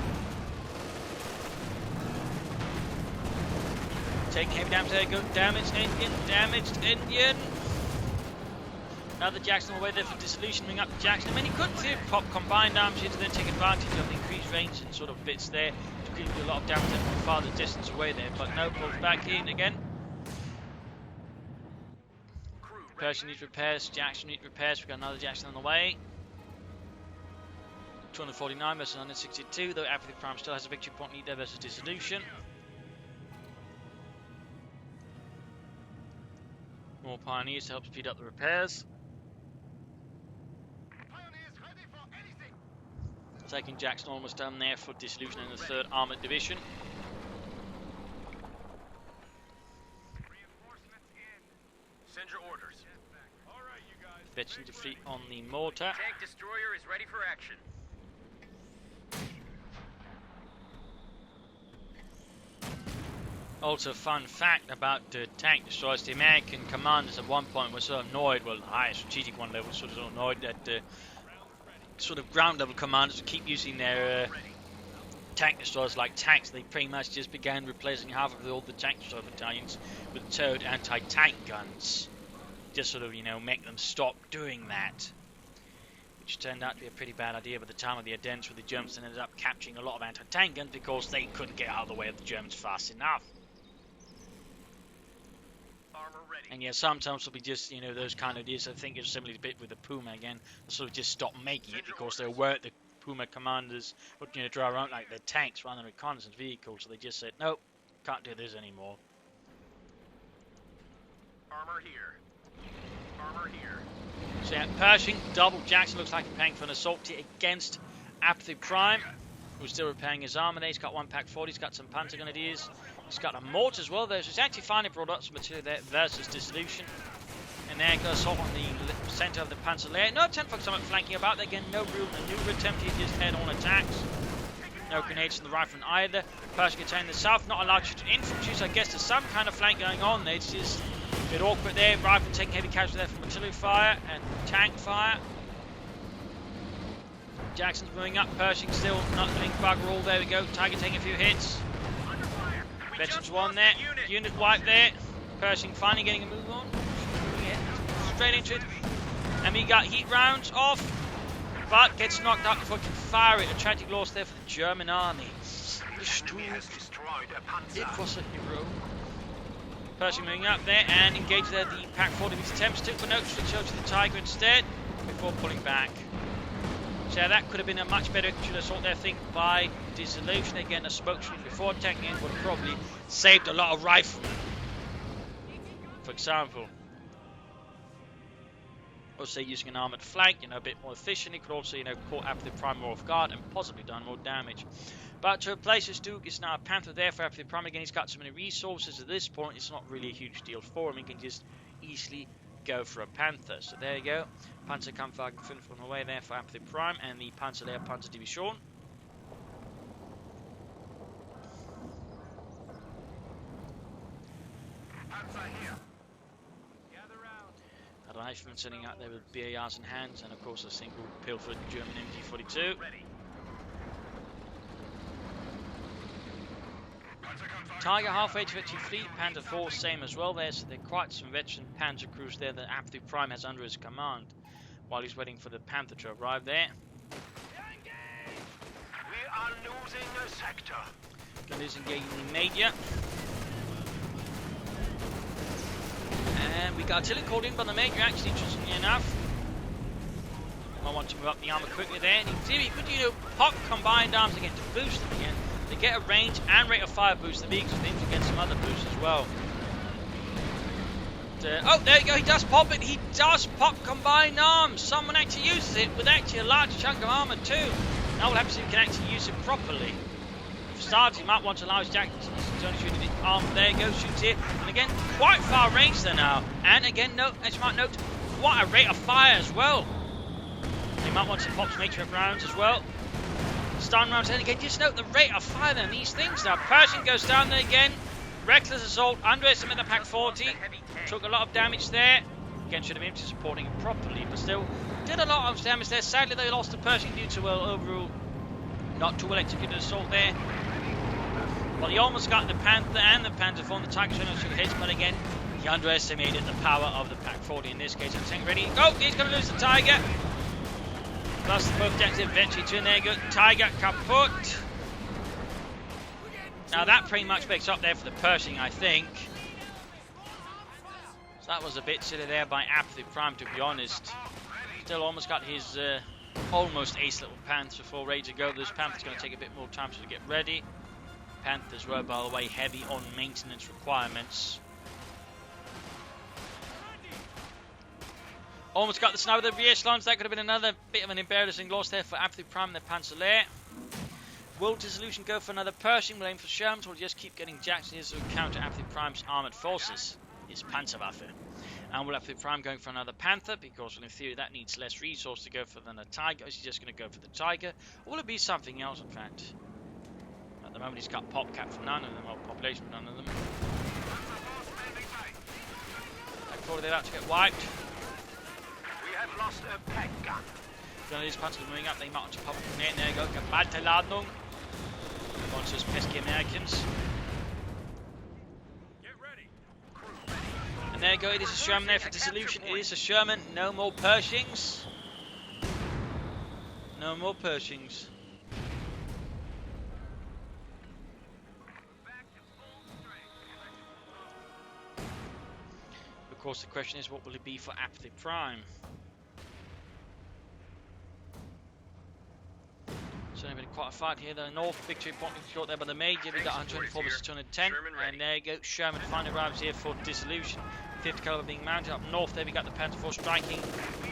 Taking heavy damage there. Go damaged Indian. Damaged Indian. Another Jackson away there for Dizillusioned up Jackson. I mean, he could pop combined arms here to then take advantage of the increased range and sort of bits there to give you a lot of damage from farther distance away there. But no, pulls back in again. Pershing needs repairs. Jackson needs repairs. We've got another Jackson on the way. 249 versus 162, though Apathyprime still has a victory point lead there versus Dizillusioned. More Pioneers to help speed up the repairs. Taking Jackson almost down there for Dizillusioned in the 3rd Armoured Division. Reinforcements in. Send your orders. All right, you guys. Veteran defeat on the mortar. Tank destroyer is ready for action. Also, fun fact about the tank destroyers: the American commanders at one point were sort of annoyed. Well, the higher strategic one level sort of annoyed that the sort of ground level commanders would keep using their tank destroyers like tanks. They pretty much just began replacing half of all the tank destroyer battalions with towed anti-tank guns. Just sort of, you know, make them stop doing that. Which turned out to be a pretty bad idea by the time of the Ardennes, where the Germans ended up capturing a lot of anti-tank guns because they couldn't get out of the way of the Germans fast enough. And yeah, sometimes it'll be just, you know, those kind of ideas. I think it's similarly a bit with the Puma again. They sort of just stopped making it because they were the Puma commanders would, you know, drive around like their tanks rather than reconnaissance vehicles. So they just said, nope, can't do this anymore. Armor here. Armor here. So yeah, Pershing, double Jackson looks like he's paying for an assault here against Apathyprime, who's still repairing his armor there. He's got one Pack 40, he's got some Panzer Grenadiers. He's got a mortar as well there, so he's actually finally brought up some material there versus Dizillusioned. And there goes assault on the centre of the Panzer layer. No attempt for someone flanking about there. Again, no real maneuver attempt here, just head-on attacks. No grenades from the rifleman either. Pershing attacking the south, not allowed to shoot infantry, so I guess there's some kind of flank going on there. It's just a bit awkward there. Rifleman taking heavy casualty there from artillery fire and tank fire. Jackson's moving up. Pershing still not doing bugger all. There we go. Tiger taking a few hits. Veterans one there. Unit wiped there. Pershing finally getting a move on. Straight into it. And we got heat rounds off. But gets knocked out before it can fire it. A tragic loss there for the German army. It was a hero. Pershing moving up there and engaged there. The Pack 40 attempts to, but no, switch over to the Tiger instead before pulling back. So yeah, that could have been a much better assault there, I think, by Dizillusioned. Again, a smoke screen before attacking it would have probably saved a lot of riflemen. For example, or say using an armoured flank, you know, a bit more efficiently, could also, you know, caught Apathyprime more off guard and possibly done more damage. But to replace this Duke, it's now a Panther there for Apathyprime. Again, he's got so many resources at this point, it's not really a huge deal for him. He can just easily go for a Panther. So there you go. Panzer Kampfwagen 5 on the way there for Apathyprime and the Panzer Lehr Panzer Division. rifleman sitting out there with BARs in hands, and of course a single pilfered German MG-42. Tiger halfway to veteran fleet, Panzer IV same as well there, so there are quite some veteran Panzer crews there that Apathyprime has under his command while he's waiting for the Panther to arrive there. We are losing a sector. Gunners engaging the Major. And we got artillery called in by the Major, actually, interestingly enough. I want to move up the armour quickly there, and he could, you know, pop combined arms again to boost them again. They get a range and rate of fire boost the vehicles, they to get some other boosts as well. Oh, there you go, he does pop it, he does pop combined arms. Someone actually uses it with actually a large chunk of armour too. Now we'll have to see if we can actually use it properly. For starters, you might want to allow his Jackson to only shoot the arm. There you go, shoots it. And again, quite far range there now. And again, note, as you might note, quite a rate of fire as well. So you might want to pop some HF rounds as well. Stun rounds, and again, just note the rate of fire on these things now. Pershing goes down there again. Reckless assault, underestimate the Pack 40. Took a lot of damage there. Again, should have been supporting it properly, but still did a lot of damage there. Sadly, they lost to Pershing due to overall not too well executed assault there. Well, he almost got the Panther and the Panzer IV, the Tiger showing two hits, but again, he underestimated the power of the Pack 40 in this case. I'm saying ready. Oh, he's going to lose the Tiger. Plus the both decks eventually turn there. Good Tiger kaput. Now that pretty much makes up there for the Pershing, I think. So that was a bit silly there by Apathyprime, to be honest. Still almost got his almost ace little Panther before ready to go. This Panther's going to take a bit more time to get ready. Panthers were, by the way, heavy on maintenance requirements. Almost got the snow with the re-echelons. That could have been another bit of an embarrassing loss there for Apathyprime and the Panzer. Will Dizillusioned go for another Pershing? We'll aim for Shermans. We'll just keep getting Jacksons to counter Apathyprime's armoured forces. His Panzerwaffe. And we'll have Apathyprime going for another Panther, because well, in theory that needs less resource to go for than a Tiger. Is he just going to go for the Tiger? Or will it be something else, in fact? At the moment he's got pop cap for none of them, or population for none of them. Before they're about to get wiped. We have lost a pack gun. One of these Panzers moving up, they might want to pop from there. There you go, geballte Ladung. Bunch of those pesky Americans. Get ready. And there you go, it is a Sherman there for Dizillusioned. It is a Sherman, no more Pershings. No more Pershings. Of course, the question is, what will it be for Apathyprime? Certainly been quite a fight here. The North victory point short there by the Major. We got 104 versus 210. And there you go. Sherman finally arrives here for Dizillusioned. 50 caliber being mounted up north there. We got the Panther 4 striking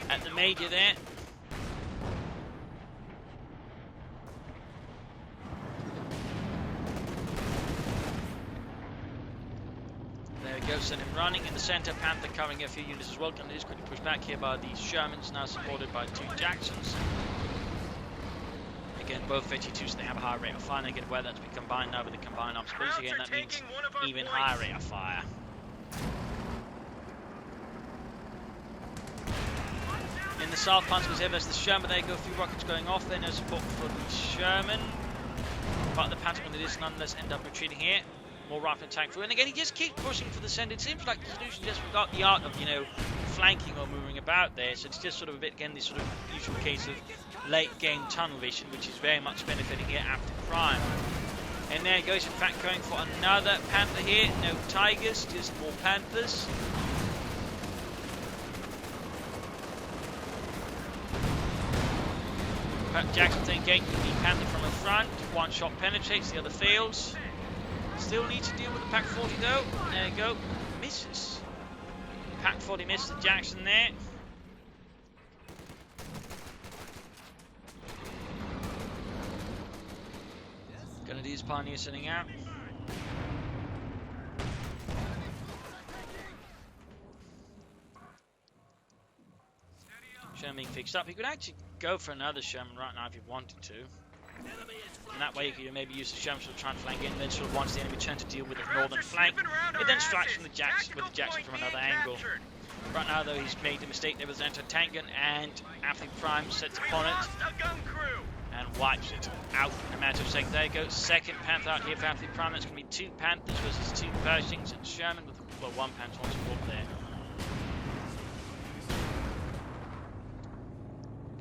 at the Major there. There we go. Send him running in the centre. Panther covering a few units as well. And it is quickly pushed back here by the Shermans, now supported by 2 Jacksons. Again, both 52s, they have a higher rate of fire. They get aware that's been combined now with the combined arms boost. Again, that means even higher rate of fire. In the south, Panzer was ever as the Sherman. There you go, a few rockets going off. There, no support for the Sherman. But the Panther, when it is nonetheless, end up retreating here. More rifle attack through. And again, he just keeps pushing for the center. It seems like Dizillusioned just forgot the art of, you know, flanking or moving about there. So it's just sort of a bit, again, this sort of usual case of late game tunnel vision, which is very much benefiting here Apathyprime. And there he goes, in fact, going for another Panther here. No Tigers, just more Panthers. Jackson engaging the Panther from the front. One shot penetrates, the other fails. Still needs to deal with the Pack 40 though. There you go. Misses. Pack 40 missed the Jackson there. Grenadiers Pioneer sitting out. Sherman being fixed up. He could actually go for another Sherman right now if he wanted to. And that way you could maybe use the Sherman to try and flank in, then sort of once the enemy turn to deal with the northern flank, it then strikes from the Jackson with the Jackson from another angle. Right now, though, he's made a mistake there with his anti-tank gun, and Apathyprime sets upon it A gun crew. and wipes it out in a matter of seconds. There you go, second Panther out here for Apathyprime. That's going to be 2 Panthers versus 2 Pershings and Sherman with, well, 1 Panther on support there.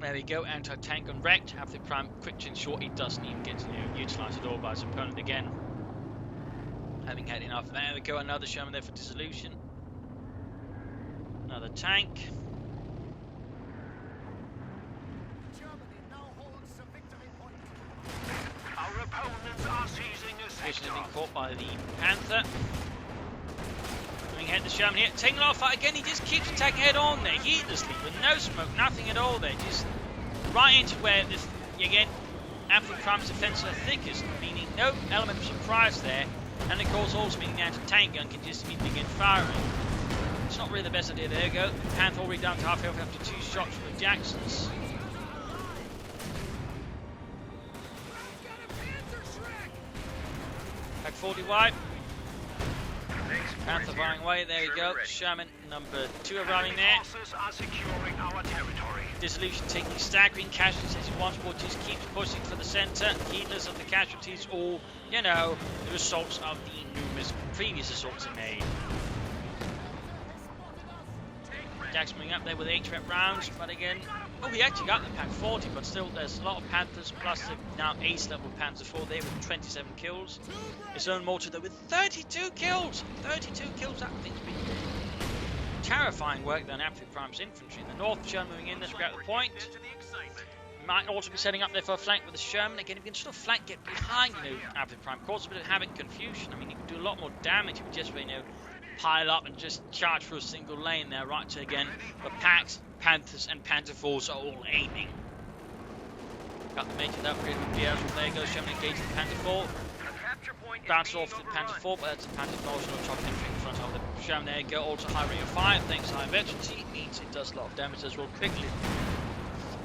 There we go, anti-tank gun wrecked. Apathyprime quick to ensure he doesn't even get utilised at all by his opponent again. Having had enough. There we go, another Sherman there for Dizillusioned. Another tank. Our opponents are seizing a Vision sector. has been caught by the Panther. Coming ahead, the Sherman here. Taking off again, he just keeps attacking head on there, heedlessly, with no smoke, nothing at all there. Just right into where this, again, Apathyprime's defences are thickest, meaning no element of surprise there. And of course, also meaning the anti-tank gun can just immediately begin firing. It's not really the best idea. There you go. Panther already down to half health after 2 shots from the Jacksons. Back 40 wide. Panther firing away. There we go. Sherman number 2 arriving there. Forces are securing our territory. Dizillusioned taking staggering casualties as he once more just keeps pushing for the centre, heedless of the casualties or, you know, the results of the numerous previous assaults he made. Jack's moving up there with 8 rep rounds, but again, oh, he actually got the pack 40, but still there's a lot of Panthers, plus the now ace level Panzer 4 there with 27 kills. His own mortar though with 32 kills! 32 kills, that thing's been terrifying work than Apathyprime's infantry. In the north, Sherman moving in, let's grab the point. Might also be setting up there for a flank with the Sherman. Again, if you can sort of flank, get behind, you know, Apathyprime, cause a bit of havoc, confusion. I mean, you can do a lot more damage if you just, you know, pile up and just charge for a single lane there, right to again, the packs, Panthers, and Panther 4s are all aiming. Got the major upgrade with Pierre, there goes Sherman engaging the Panther 4. Bounces off the Panther 4, but that's the Panther 4, so no chopping in front of the Sherman. There you go, also high rate of fire, thanks to high efficiency, means it does a lot of damage as well quickly.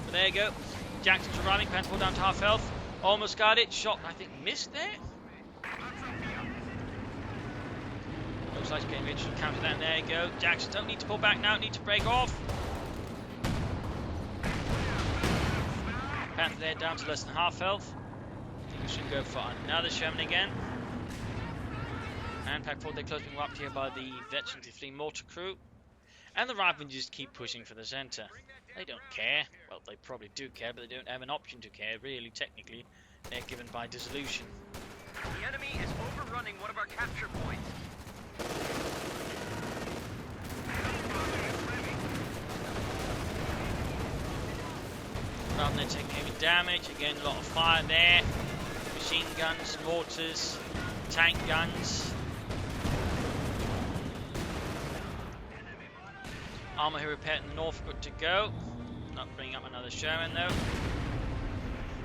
But there you go, Jackson's arriving, Panther 4 down to half health, almost got it, shot, I think, missed there. Looks like he's getting ready to counter that, and there you go. Jackson don't need to pull back now, need to break off. Panther there down to less than half health. I think we should go for another Sherman again. And pack 4, they're closing up here by the veteran fleeing mortar crew. And the riflemen just keep pushing for the centre. They don't care. Well, they probably do care, but they don't have an option to care, really, technically. They're given by Dizillusion. The enemy is overrunning one of our capture points. Rather than taking any damage, again a lot of fire there. Machine guns, mortars, tank guns. Armour here repaired in the north, good to go. Not bringing up another Sherman though.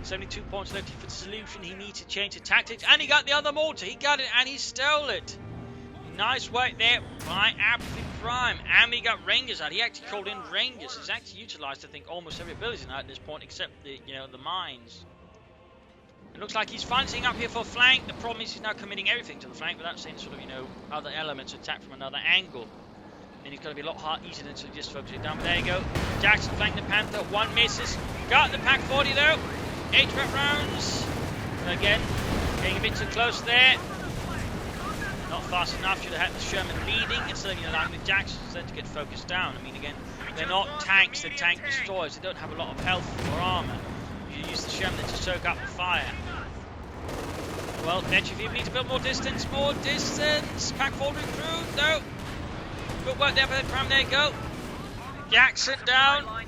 72 points left for Dizillusioned. He needs to change the tactics, and he got the other mortar. He got it, and he stole it. Nice work there by Apathyprime. And he got Rangers out. He actually called in Rangers. He's actually utilised, I think, almost every ability now at this point, except the, you know, the mines. It looks like he's finishing up here for a flank. The problem is he's now committing everything to the flank without seeing sort of, you know, other elements attack from another angle. Then he's going to be a lot easier than to just focus it down. But there you go. Jackson flanked the Panther. 1 misses. Got the pack 40 though. 8 rep rounds. But again, getting a bit too close there. Not fast enough. Should have had the Sherman leading instead of, you know, allowing the Jacksons then to get focused down. I mean, again, they're not tanks. They're tank destroyers. They don't have a lot of health or armour. You use the Sherman to soak up the fire. Well, eventually we need to build more distance. More distance. Pack 4 recruit. No. Good work there for the Prime. There you go. Jackson down.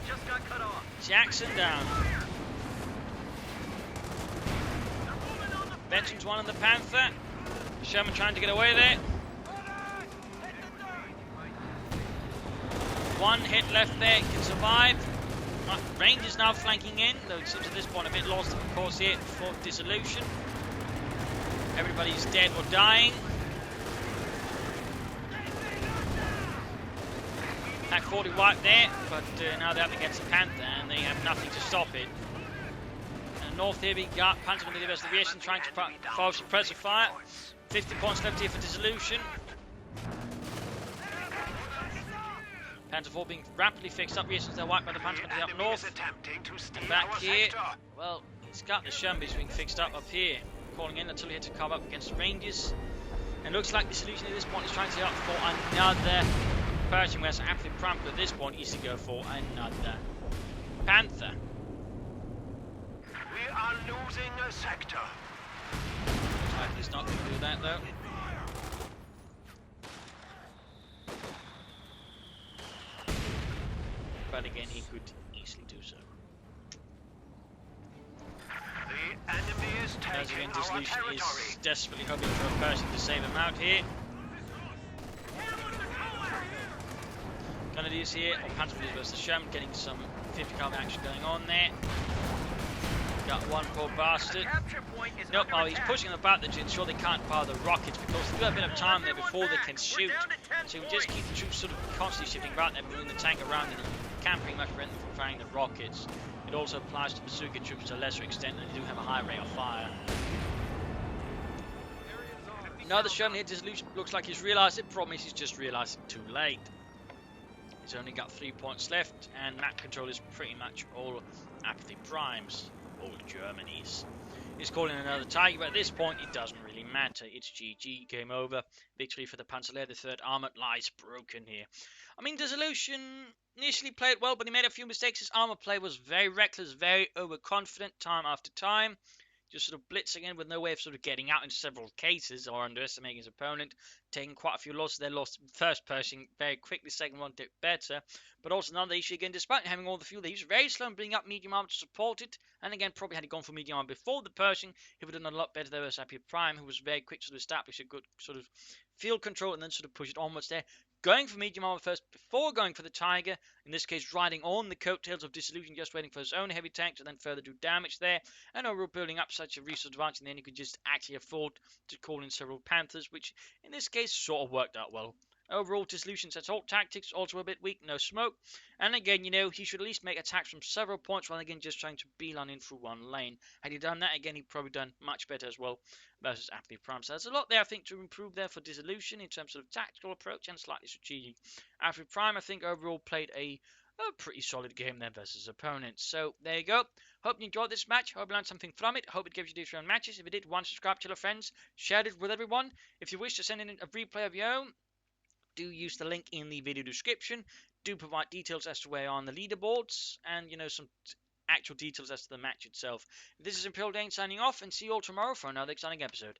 Jackson down. Veterans 1 on the Panther. Sherman trying to get away there. 1 hit left there. Can survive. Rangers now flanking in, though it seems at this point a bit lost, of course, here for Dizillusioned. Everybody's dead or dying. Pack 40 wiped there, but now they're up against the Panther and they have nothing to stop it. And north here we got Panther with the investigation trying to fire suppressor fire. 50 points left here for Dizillusioned. Panther 4 being rapidly fixed up here since they're wiped by the Panther The up enemy is north. attempting to steal And back our here, sector. well, he's got the Shumbies being fixed up here. Calling in until he had to cover up against the Rangers. And looks like Dizillusioned at this point is trying to go for another Pershing, whereas Apathyprime at this point is to go for another Panther. We are losing a sector. Looks like he's not going to do that though. But again, he could easily do so. The enemy is As taking again, our Dizillusioned territory. is desperately hoping for a Pershing to save him out here. Gonna do this here, or Panther versus the Sherman, getting some 50 caliber action going on there. Got one poor bastard. Capture point is Nope, under oh, he's attack. pushing them back to ensure they can't fire the rockets because they've got a bit of time there before they can shoot. So we just keep the troops sort of constantly shifting about there, moving the tank around and can't pretty much prevent them from firing the rockets. It also applies to Bazooka troops to a lesser extent, and they do have a high rate of fire. Another Sherman here, Dizillusioned, looks like he's realised it. Problem is he's just realised it too late. He's only got 3 points left, and map control is pretty much all Apathyprimes, all Germany's. He's calling another Tiger, but at this point it doesn't really matter. It's GG, game over. Victory for the Panzerlehr, the third armoured lies broken here. I mean, Dizillusioned initially played well, but he made a few mistakes. His armour play was very reckless, very overconfident time after time. Just sort of blitzing in with no way of sort of getting out in several cases or underestimating his opponent, taking quite a few losses. They lost first Pershing very quickly, second one did better. But also another issue again, despite having all the fuel, he was very slow in bringing up medium armor to support it. And again, probably had he gone for medium armor before the Pershing, he would have done a lot better there was Apathyprime, who was very quick to sort of establish a good sort of field control and then sort of push it onwards there. Going for medium armor first before going for the Tiger, in this case riding on the coattails of Dizillusioned, just waiting for his own heavy tank to then further do damage there, and overall building up such a resource advantage, and then he could just actually afford to call in several Panthers, which in this case sort of worked out well. Overall, Dizillusioned's assault tactics also a bit weak, no smoke, and again, you know, he should at least make attacks from several points rather than again just trying to beeline in through one lane. Had he done that again, he'd probably done much better as well versus Apathyprime. So there's a lot there, I think, to improve there for Dizillusioned in terms of tactical approach and slightly strategic. Apathyprime, I think, overall played a pretty solid game there versus opponents. So there you go. Hope you enjoyed this match. Hope you learned something from it. Hope it gives you different matches. If it did, subscribe to your friends. Share it with everyone. If you wish to send in a replay of your own, do use the link in the video description. Do provide details as to where you are on the leaderboards and, you know, some actual details as to the match itself. This is Imperial Dane signing off, and see you all tomorrow for another exciting episode.